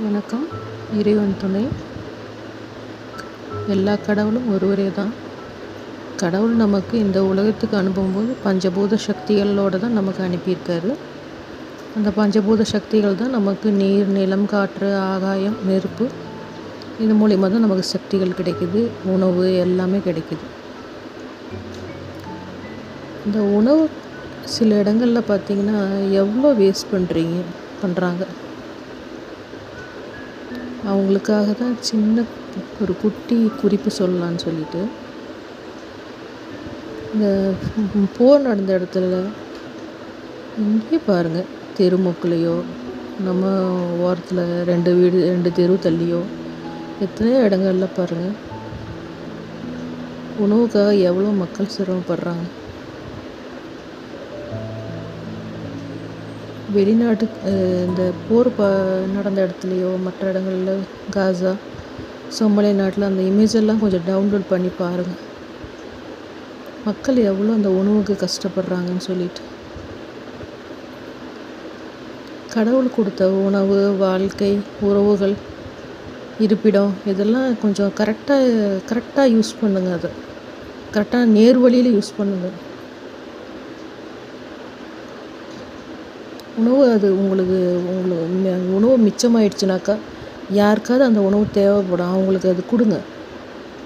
வணக்கம். இறைவன் துணை. எல்லா கடவுளும் ஒருவரே தான். கடவுள் நமக்கு இந்த உலகத்துக்கு அனுப்பும்போது பஞ்சபூத சக்திகளோடு தான் நமக்கு அனுப்பியிருக்காரு. அந்த பஞ்சபூத சக்திகள் தான் நமக்கு நீர், நிலம், காற்று, ஆகாயம், நெருப்பு, இது மூலிமா தான் நமக்கு சக்திகள் கிடைக்குது. உணவு எல்லாமே கிடைக்குது. இந்த உணவு சில இடங்களில் பார்த்திங்கன்னா எவ்வளோ வேஸ்ட் பண்ணுறாங்க. அவங்களுக்காக தான் சின்ன ஒரு குட்டி குறிப்பு சொல்லலான்னு சொல்லிட்டு, இந்த போர் நடந்த இடத்துல இங்கே பாருங்கள், தெருமுக்குலையோ நம்ம ஓரத்தில் 2 தெரு தள்ளியோ எத்தனையோ இடங்களில் பாருங்கள், உணவுக்காக எவ்வளோ மக்கள் சிரமப்படுறாங்க. வெளிநாட்டு இந்த போர் நடந்த இடத்துலையோ மற்ற இடங்களில் காசா, சோமாலியா நாட்டில் அந்த இமேஜெல்லாம் கொஞ்சம் டவுன்லோட் பண்ணி பாருங்கள். மக்கள் எவ்வளோ அந்த உணவுக்கு கஷ்டப்படுறாங்கன்னு சொல்லிட்டு. கடவுள் கொடுத்த உணவு, வாழ்க்கை, உறவுகள், இருப்பிடம், இதெல்லாம் கொஞ்சம் கரெக்டாக யூஸ் பண்ணுங்கள். அதை கரெக்டாக நேர் வழியில் யூஸ் பண்ணுங்கள். உணவு அது உங்களுக்கு உணவு மிச்சமாயிடுச்சுனாக்கா யாருக்காவது அந்த உணவு தேவைப்படும், அவங்களுக்கு அது கொடுங்க.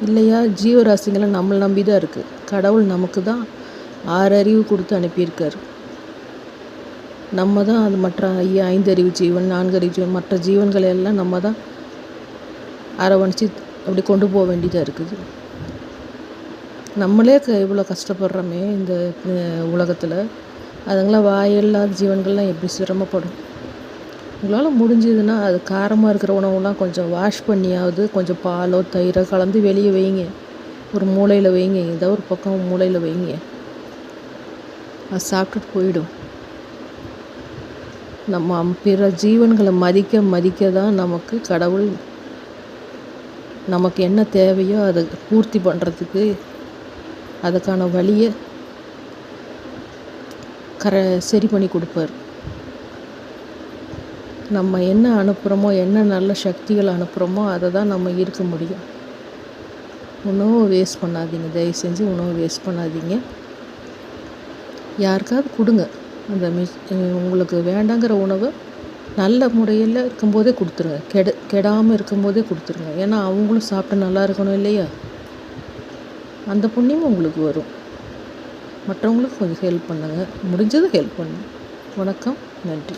இல்லையா, ஜீவராசிங்களை நம்மளை நம்பி தான் இருக்குது. கடவுள் நமக்கு தான் 6 அறிவு கொடுத்து அனுப்பியிருக்காரு. நம்ம தான் அது மற்ற 5 அறிவு ஜீவன், 4 அறிவு ஜீவன், மற்ற ஜீவன்களை எல்லாம் நம்ம தான் அரவணைச்சி அப்படி கொண்டு போக வேண்டியதாக இருக்குது. நம்மளே இவ்வளோ கஷ்டப்படுறோமே இந்த உலகத்தில், அதுங்களாம் வாயில்லாத ஜீவன்கள்லாம் எப்படி சிரமப்படும். உங்களால் முடிஞ்சதுன்னா அது காரமாக இருக்கிற உணவுலாம் கொஞ்சம் வாஷ் பண்ணியாவது கொஞ்சம் பாலோ தயிரோ கலந்து வெளியே வைங்க, ஒரு மூலையில் வைங்க, ஏதோ ஒரு பக்கம் மூலையில் வைங்க. அது சாப்பிட்டுட்டு போயிடும். நம்ம பிற ஜீவன்களை மதிக்க தான் நமக்கு கடவுள் நமக்கு என்ன தேவையோ அதை பூர்த்தி பண்ணுறதுக்கு அதுக்கான வழியை சரி பண்ணி கொடுப்பார். நம்ம என்ன அனுப்புகிறோமோ, என்ன நல்ல சக்திகள் அனுப்புகிறோமோ அதை தான் நம்ம இருக்க முடியும். உணவு வேஸ்ட் பண்ணாதீங்க, தயவு செஞ்சு உணவு வேஸ்ட் பண்ணாதீங்க. யாருக்காவது கொடுங்க. அந்த உங்களுக்கு வேண்டாங்கிற உணவை நல்ல முறையில் இருக்கும்போதே கொடுத்துருங்க. கெடாமல் இருக்கும்போதே கொடுத்துருங்க. ஏன்னா அவங்களும் சாப்பிட்டு நல்லா இருக்கணும் இல்லையா, அந்த புண்ணியமும் உங்களுக்கு வரும். மற்றவங்களுக்கு கொஞ்சம் ஹெல்ப் பண்ணுங்கள், முடிஞ்சது ஹெல்ப் பண்ணுங்கள். வணக்கம், நன்றி.